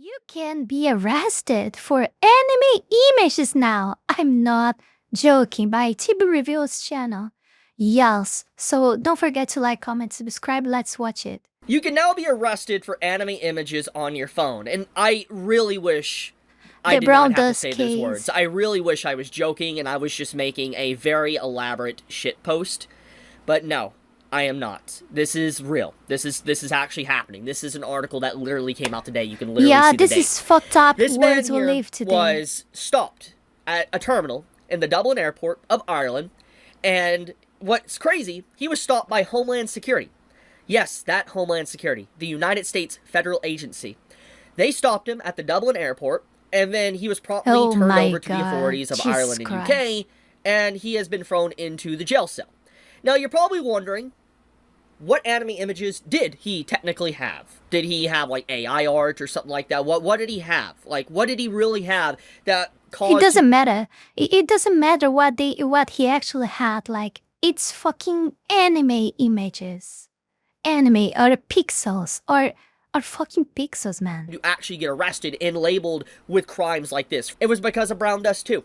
You can be arrested for anime images now. I'm not joking. By TB Reveals channel. Yes, so don't forget to like, comment, subscribe. Let's watch it. You can now be arrested for anime images on your phone, and I really wish I did not have to say those words. I really wish I was joking and I was just making a very elaborate shitpost, but no. I am not. This is real. This is actually happening. This is an article that literally came out today. You can literally see the date. Yeah, this is fucked up. This words man will here live today. was stopped at a terminal in the Dublin airport of Ireland, and what's crazy, he was stopped by Homeland Security. Yes, that Homeland Security, the United States federal agency. They stopped him at the Dublin airport, and then he was promptly turned over to the authorities of Ireland and UK, and he has been thrown into the jail cell. Now, you're probably wondering, what anime images did he technically have? Did he have, like, AI art or something like that? What did he have? Like, what did he really have that caused... It doesn't matter. It doesn't matter what he actually had. Like, it's fucking anime images. Anime, or pixels, or fucking pixels, man. You actually get arrested and labeled with crimes like this. It was because of Brown Dust 2.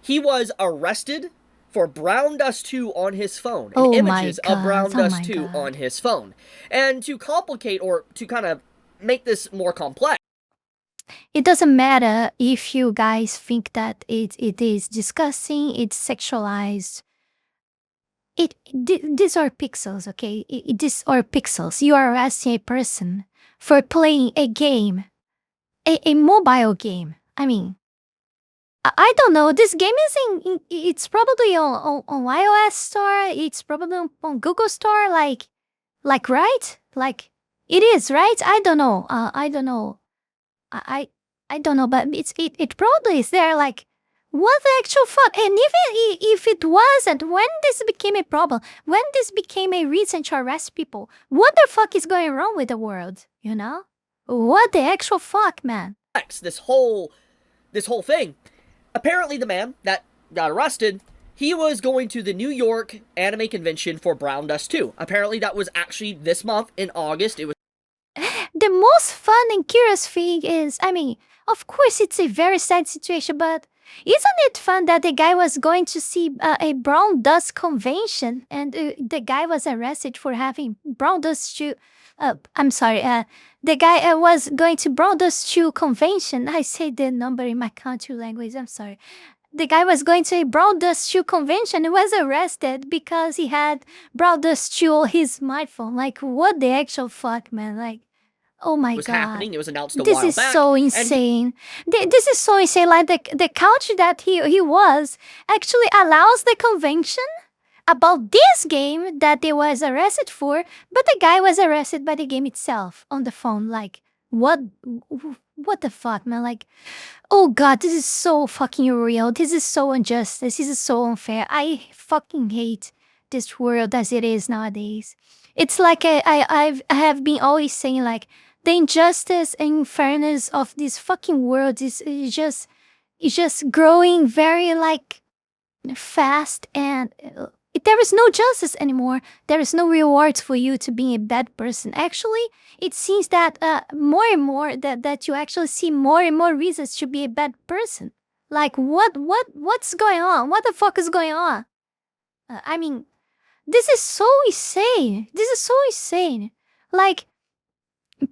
He was arrested for Brown Dust 2 on his phone, and images of Brown Dust 2 on his phone. And to complicate, or to kind of make this more complex, it doesn't matter if you guys think that it is disgusting, it's sexualized. These are pixels, okay? These are pixels. You are arresting a person for playing a game, a mobile game. I mean, I don't know. This game is it's probably on iOS store. It's probably on Google store. Like right? Like it is, right? I don't know. I don't know. I don't know. But it probably is there. Like what the actual fuck? And even if it wasn't, when this became a problem, when this became a reason to arrest people, what the fuck is going wrong with the world? You know? What the actual fuck, man? This whole thing. Apparently, the man that got arrested, he was going to the New York Anime Convention for Brown Dust 2. Apparently, that was actually this month in August. It was. The most fun and curious thing is, I mean, of course, it's a very sad situation, but isn't it fun that the guy was going to see a Brown Dust convention, and the guy was arrested for having Brown Dust 2. I'm sorry. The guy was going to Brown Dust 2 convention. I say the number in my country language. I'm sorry. The guy was going to a Brown Dust 2 convention and was arrested because he had Brown Dust 2 on his smartphone. Like, what the actual fuck, man? Like, oh my god. Was happening. It was announced a while back. This is so insane. This is so insane. Like, the country that he was actually allows the convention about this game that they was arrested for, but the guy was arrested by the game itself on the phone. Like, what the fuck, man? Like, oh god, this is so fucking real. This is so unjust. This is so unfair. I fucking hate this world as it is nowadays. It's like I have been always saying, like, the injustice and unfairness of this fucking world is just growing very, like, fast, and there is no justice anymore. There is no rewards for you to being a bad person. Actually, it seems that more and more that you actually see more and more reasons to be a bad person. Like, what's going on? What the fuck is going on? I mean, this is so insane. This is so insane. Like,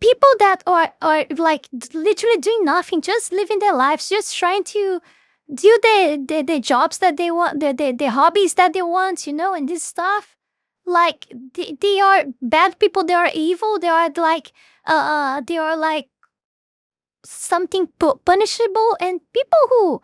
people that are like literally doing nothing, just living their lives, just trying to do the jobs that they want, the hobbies that they want, you know, and this stuff. Like, they are bad people, they are evil, they are like something punishable, and people who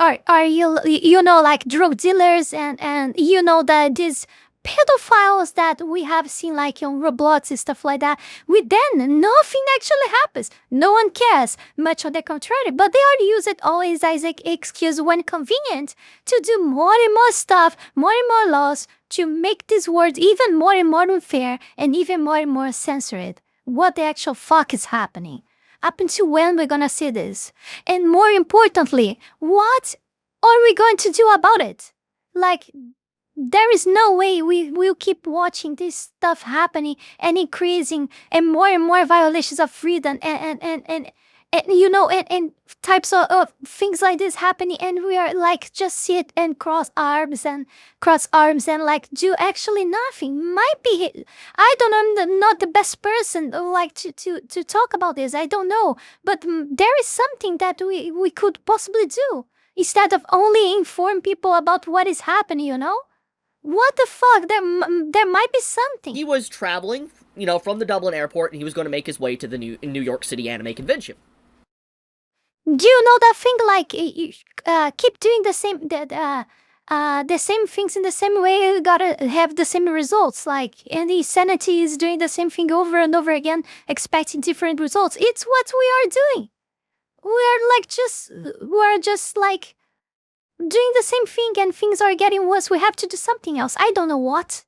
are you know, like drug dealers and you know, that these pedophiles that we have seen, like on Roblox and stuff like that, with them nothing actually happens. No one cares, much on the contrary, but they are used always as an excuse when convenient to do more and more stuff, more and more laws, to make this world even more and more unfair and even more censored. What the actual fuck is happening? Up until when we're gonna see this? And more importantly, what are we going to do about it? Like, there is no way we will keep watching this stuff happening and increasing, and more violations of freedom and and you know, and types of things like this happening, and we are like just sit and cross arms and like do actually nothing. Might be I don't know, I'm not the best person like to talk about this. I don't know, but there is something that we could possibly do instead of only inform people about what is happening. You know, what the fuck? There might be something. He was traveling, you know, from the Dublin airport, and he was going to make his way to the New York City Anime Convention. Do you know that thing like you keep doing the same things in the same way, you gotta have the same results, like, and the sanity is doing the same thing over and over again, expecting different results. It's what we are doing. We are just like doing the same thing, and things are getting worse. We have to do something else. I don't know what.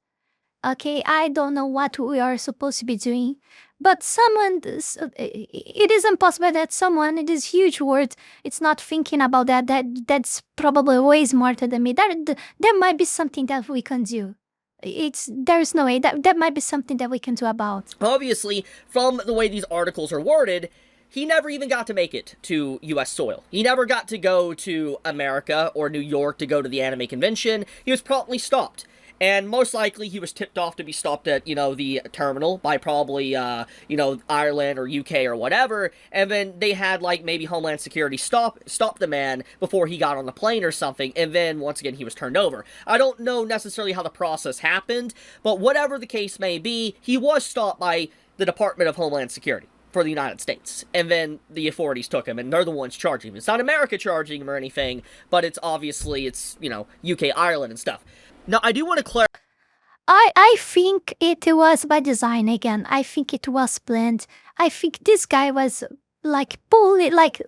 Okay, I don't know what we are supposed to be doing. But someone, it is impossible that someone, it is huge word, it's not thinking about that's probably way smarter than me. There might be something that we can do. There's no way, that might be something that we can do about. Obviously, from the way these articles are worded, he never even got to make it to U.S. soil. He never got to go to America or New York to go to the anime convention. He was promptly stopped. And most likely he was tipped off to be stopped at, you know, the terminal by probably, you know, Ireland or UK or whatever. And then they had, like, maybe Homeland Security stop the man before he got on the plane or something. And then, once again, he was turned over. I don't know necessarily how the process happened, but whatever the case may be, he was stopped by the Department of Homeland Security for the United States. And then the authorities took him, and they're the ones charging him. It's not America charging him or anything, but it's obviously, it's, you know, UK, Ireland and stuff. Now, I do want to clarify. I think it was by design again. I think it was planned. I think this guy was like bullied, like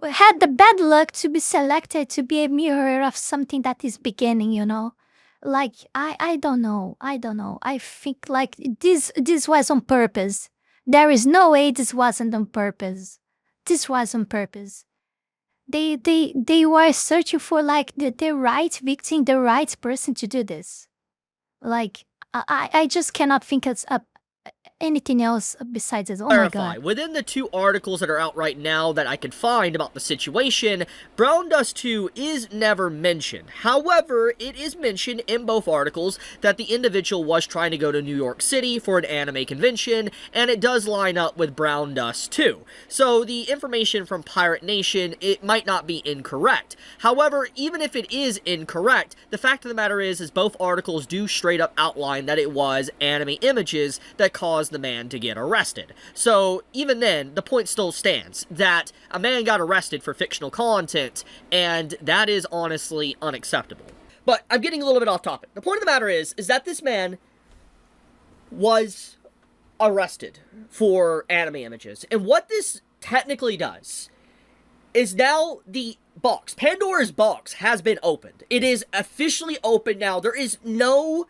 had the bad luck to be selected to be a mirror of something that is beginning, you know? Like, I don't know. I think like this was on purpose. There is no way this wasn't on purpose. This was on purpose. They were searching for like the right victim, the right person to do this. Like, I just cannot think of anything else besides this. Oh my god. Within the two articles that are out right now that I could find about the situation, Brown Dust 2 is never mentioned. However, it is mentioned in both articles that the individual was trying to go to New York City for an anime convention, and it does line up with Brown Dust 2. So the information from Pirate Nation, it might not be incorrect. However, even if it is incorrect, the fact of the matter is both articles do straight up outline that it was anime images that caused the man to get arrested. So even then, the point still stands that a man got arrested for fictional content, and that is honestly unacceptable. But I'm getting a little bit off topic. The point of the matter is that this man was arrested for anime images, and what this technically does is now the box, Pandora's box, has been opened. It is officially open now. There is no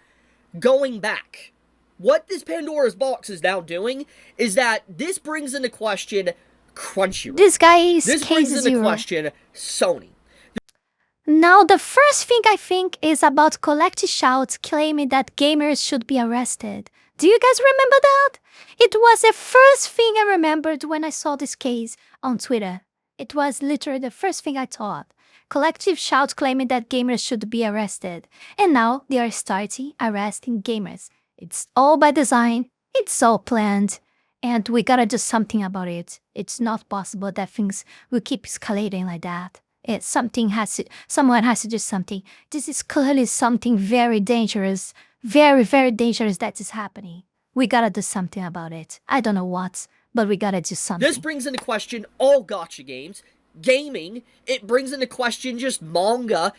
going back. What this Pandora's box is now doing is that this brings into question Crunchyroll. This guy is This brings into question Sony. Now, the first thing I think is about collective shouts claiming that gamers should be arrested. Do you guys remember that? It was the first thing I remembered when I saw this case on Twitter. It was literally the first thing I thought. Collective shouts claiming that gamers should be arrested. And now they are starting arresting gamers. It's all by design, it's all planned, and we gotta do something about it. It's not possible that things will keep escalating like that. Someone has to do something. This is clearly something very dangerous, very, very dangerous that is happening. We gotta do something about it. I don't know what, but we gotta do something. This brings into question all gacha games, gaming, it brings into question just manga,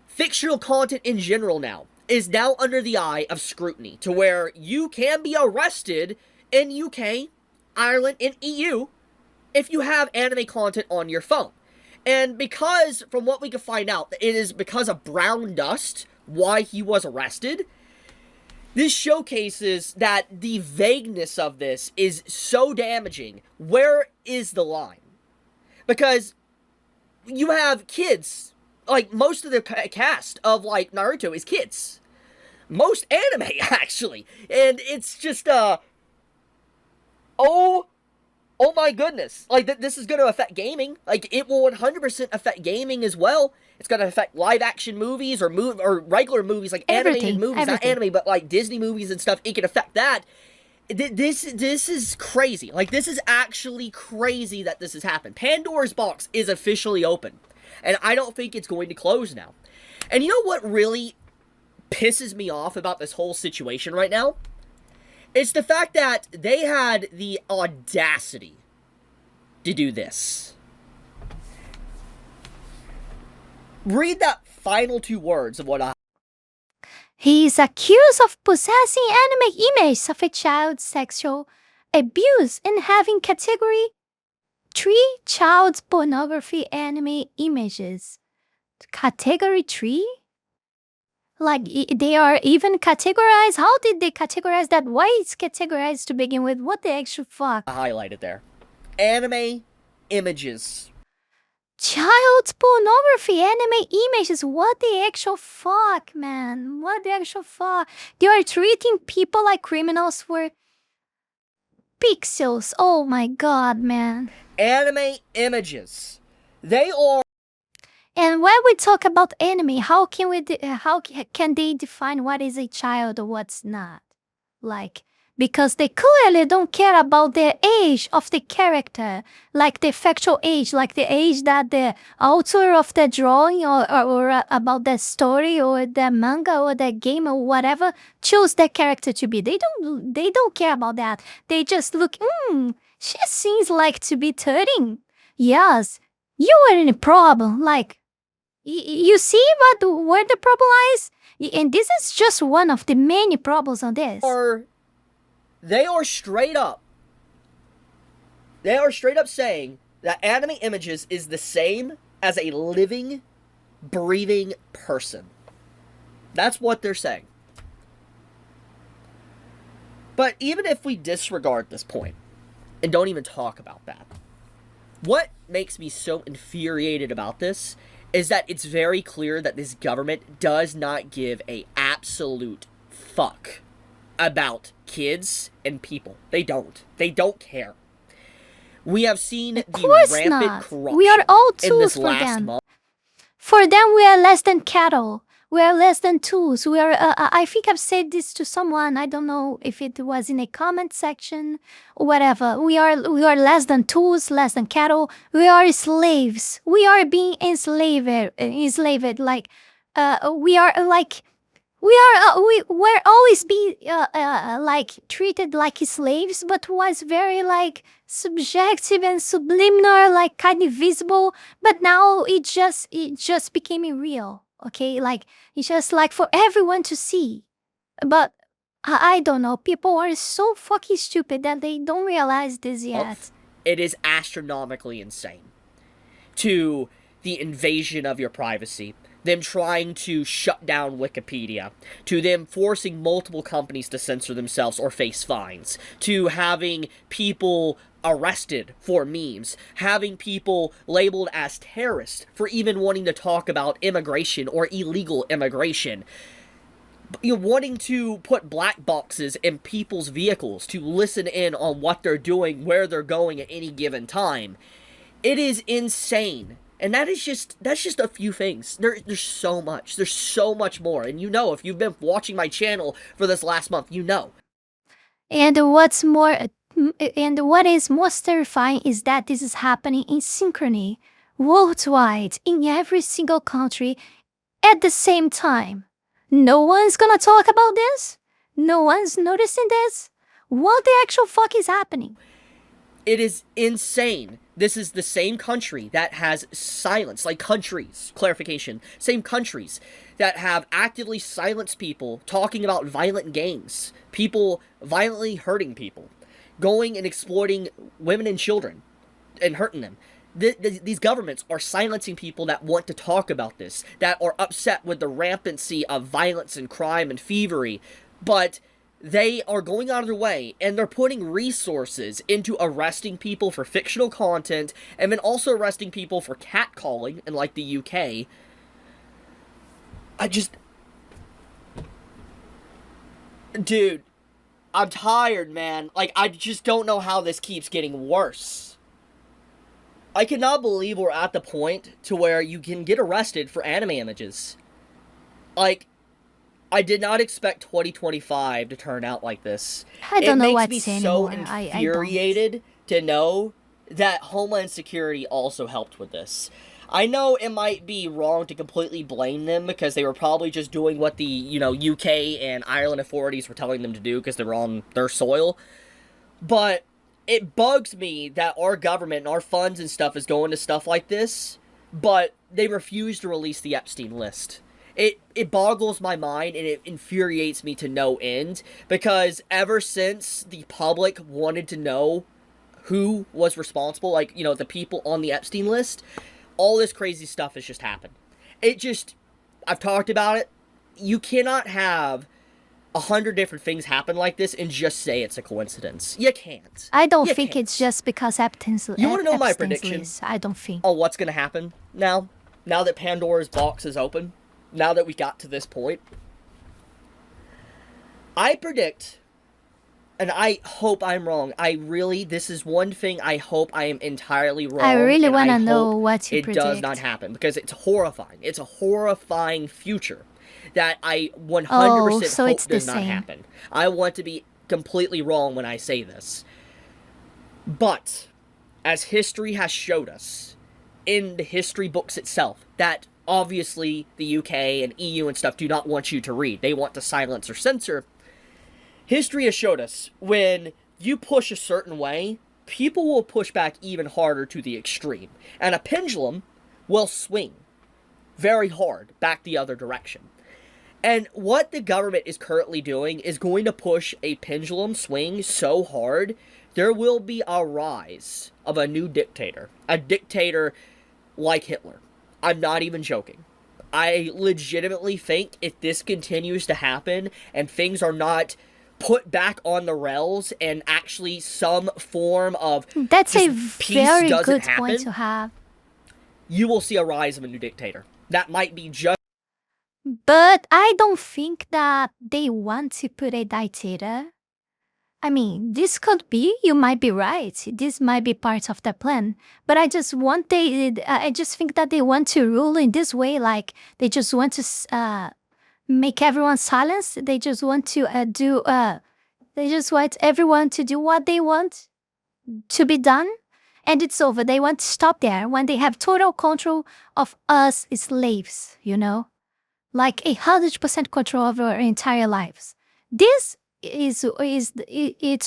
fictional content in general now. Is now under the eye of scrutiny, to where you can be arrested in UK, Ireland, and EU if you have anime content on your phone. And because, from what we can find out, it is because of Brown Dust why he was arrested, this showcases that the vagueness of this is so damaging. Where is the line? Because you have kids. Like, most of the cast of, like, Naruto is kids. Most anime, actually. And it's just, oh oh my goodness, like, this is going to affect gaming. Like, it will 100% affect gaming as well. It's going to affect live-action movies or regular movies, like animated movies. Not anime, but, like, Disney movies and stuff. It can affect that. This is crazy. Like, this is actually crazy that this has happened. Pandora's box is officially open, and I don't think it's going to close now. And you know what really pisses me off about this whole situation right now? It's the fact that they had the audacity to do this. Read that final two words of what I... He is accused of possessing anime images of a child's sexual abuse and having Category 3 child pornography anime images. Category 3? Like, they are even categorized? How did they categorize that? Why it's categorized to begin with? What the actual fuck? I highlighted there. Anime images. Child pornography anime images. What the actual fuck, man? What the actual fuck? They are treating people like criminals for pixels. Oh my god, man. Anime images. They are... And when we talk about anime, how can they define what is a child or what's not? Like, because they clearly don't care about the age of the character, like the factual age, like the age that the author of the drawing or about the story or the manga or the game or whatever chose the character to be. They don't care about that. They just look, she seems like to be 13. Yes, you are in a problem. Like, you see where the problem lies? And this is just one of the many problems on this. They are straight up saying that anime images is the same as a living, breathing person. That's what they're saying. But even if we disregard this point and don't even talk about that, what makes me so infuriated about this is that it's very clear that this government does not give a absolute fuck about kids and people. They don't. They don't care. We have seen the rampant corruption. We are all tools for them. Month. For them, we are less than cattle. We are less than tools. We are. I think I've said this to someone. I don't know if it was in a comment section or whatever. We are less than tools, less than cattle. We are slaves. We are being enslaved. Like, we are like. We're always be like treated like slaves, but was very like subjective and subliminal, like kind of visible. But now it just became real. Okay, like it's just like for everyone to see. But I don't know. People are so fucking stupid that they don't realize this yet. It is astronomically insane. To the invasion of your privacy. Them trying to shut down Wikipedia, to them forcing multiple companies to censor themselves or face fines, to having people arrested for memes, having people labeled as terrorists for even wanting to talk about immigration or illegal immigration, wanting to put black boxes in people's vehicles to listen in on what they're doing, where they're going at any given time. It is insane. And that's just a few things. There's so much. There's so much more. And you know, if you've been watching my channel for this last month, you know. And what is most terrifying is that this is happening in synchrony, worldwide, in every single country, at the same time. No one's gonna talk about this? No one's noticing this? What the actual fuck is happening? It is insane. This is the same country that has silenced, like countries, clarification, same countries that have actively silenced people talking about violent games, people violently hurting people, going and exploiting women and children and hurting them. These governments are silencing people that want to talk about this, that are upset with the rampancy of violence and crime and thievery, but they are going out of their way, and they're putting resources into arresting people for fictional content, and then also arresting people for catcalling in, like, the UK. Dude, I'm tired, man. Like, I just don't know how this keeps getting worse. I cannot believe we're at the point to where you can get arrested for anime images. Like, I did not expect 2025 to turn out like this. I don't know what's It makes me anymore. so infuriated to know that Homeland Security also helped with this. I know it might be wrong to completely blame them because they were probably just doing what the, UK and Ireland authorities were telling them to do because they were on their soil. But it bugs me that our government and our funds and stuff is going to stuff like this, but they refuse to release the Epstein list. It boggles my mind and it infuriates me to no end because ever since the public wanted to know who was responsible, like, the people on the Epstein list, all this crazy stuff has just happened. I've talked about it. You cannot have 100 different things happen like this and just say it's a coincidence. You can't. I don't think it's just because Epstein's You want to know my prediction? List. I don't think. Oh, what's going to happen now? Now that Pandora's box is open? Now that we got to this point? I predict, and I hope I'm wrong. This is one thing I hope I am entirely wrong. I really want to know what you predict. It does not happen because it's horrifying. It's a horrifying future that I 100% hope does not happen. I want to be completely wrong when I say this. But, as history has showed us, in the history books itself, that obviously the UK and EU and stuff do not want you to read. They want to silence or censor. History has showed us when you push a certain way, people will push back even harder to the extreme. And a pendulum will swing very hard back the other direction. And what the government is currently doing is going to push a pendulum swing so hard, there will be a rise of a new dictator. A dictator like Hitler. I'm not even joking. I legitimately think if this continues to happen and things are not put back on the rails and actually some form of That's a very good point to have. You will see a rise of a new dictator. That might be just... But I don't think that they want to put a dictator. I mean, this could be, you might be right. This might be part of the plan. But I just think that they want to rule in this way, like they just want to make everyone silence. They just want to they just want everyone to do what they want to be done. And it's over. They want to stop there when they have total control of us slaves, like 100% control of our entire lives. This it's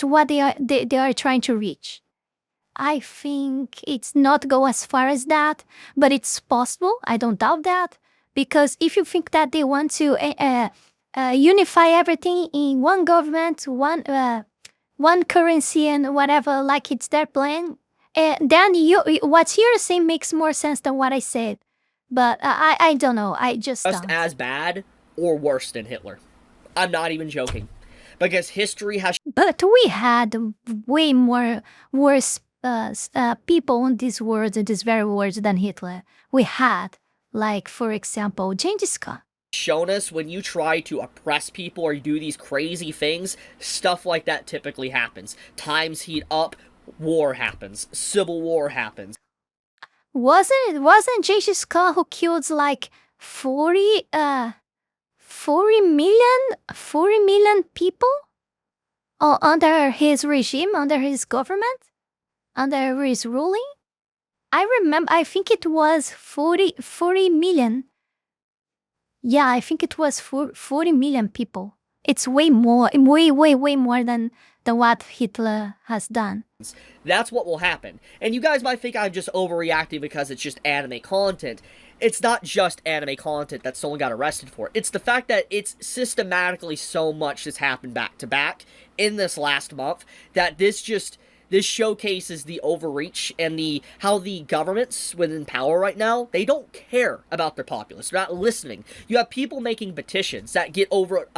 what they are trying to reach. I think it's not go as far as that, but it's possible. I don't doubt that, because if you think that they want to unify everything in one government, one currency and whatever, like it's their plan, then what you're saying makes more sense than what I said. But I don't know. I just as bad or worse than Hitler. I'm not even joking. Because history has... But we had way more worse people in this world, in this very world, than Hitler. We had, like, for example, Genghis Khan. Shown us when you try to oppress people or you do these crazy things, stuff like that typically happens. Times heat up, war happens, civil war happens. Wasn't Genghis Khan who killed like 40 million people under his regime, under his government, under his ruling? I think it was 40 million. Yeah, I think it was 40 million people. It's way more than what Hitler has done. That's what will happen. And you guys might think I'm just overreacting because it's just anime content. It's not just anime content that someone got arrested for. It's the fact that it's systematically so much has happened back to back in this last month that this showcases the overreach and how the governments within power right now, they don't care about their populace. They're not listening. You have people making petitions that get over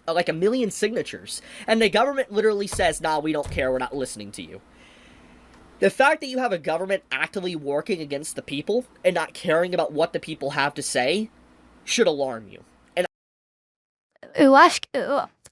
like 1 million signatures, and the government literally says, nah, we don't care, we're not listening to you. The fact that you have a government actively working against the people and not caring about what the people have to say should alarm you. And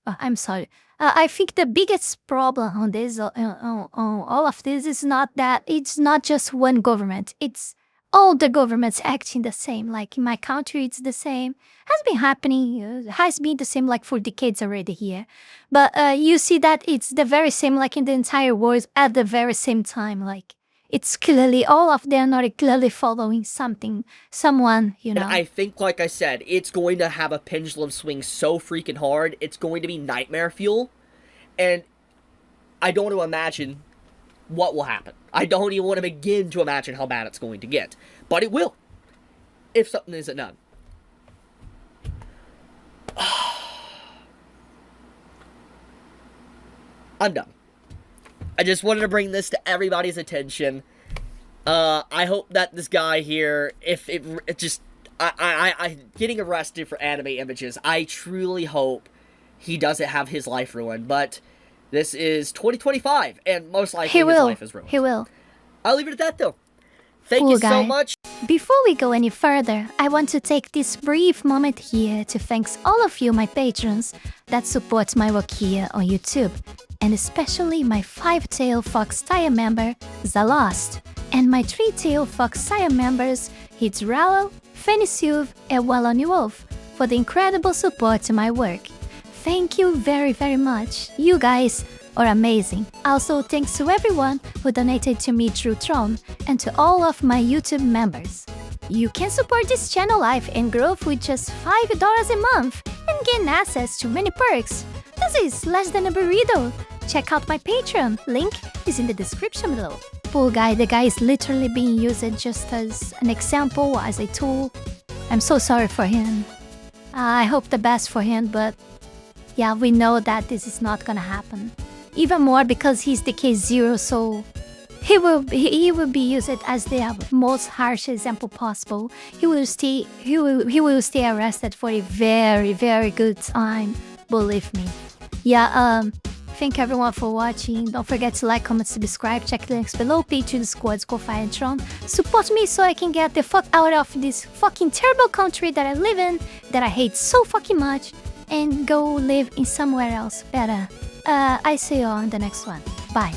I'm sorry. I think the biggest problem on this, on all of this, is not that it's not just one government. It's all the governments acting the same. Like in my country, it's the same. Has been happening. Has been the same like for decades already here. But you see that it's the very same like in the entire world at the very same time. Like it's clearly all of them are clearly following someone. And I think, like I said, it's going to have a pendulum swing so freaking hard. It's going to be nightmare fuel. And I don't want to imagine what will happen. I don't even want to begin to imagine how bad it's going to get. But it will. If something isn't done. I'm done. I just wanted to bring this to everybody's attention. I hope that this guy here, if it just... I getting arrested for anime images, I truly hope he doesn't have his life ruined. But this is 2025, and most likely his life is ruined. He will. I'll leave it at that, though. Thank you so much. Before we go any further, I want to take this brief moment here to thank all of you, my patrons, that support my work here on YouTube, and especially my 5-tail Fox Tier member, Zalost, and my 3-tail Fox Tier members, Heath Rowell, Fenny Sylvy, and Radmuiel, for the incredible support to my work. Thank you very, very much. You guys are amazing. Also, thanks to everyone who donated to me through Tron and to all of my YouTube members. You can support this channel live and grow with just $5 a month and gain access to many perks. This is less than a burrito. Check out my Patreon, link is in the description below. Poor guy, the guy is literally being used just as an example, as a tool. I'm so sorry for him. I hope the best for him, but yeah, we know that this is not gonna happen. Even more because he's the case 0, so he will be used as the most harsh example possible. He will stay arrested for a very, very good time, believe me. Yeah, thank everyone for watching. Don't forget to like, comment, subscribe, check the links below, Patreon, Discord, Ko-Fi, and Tron. Support me so I can get the fuck out of this fucking terrible country that I live in, that I hate so fucking much, and go live in somewhere else better. I see you on the next one. Bye.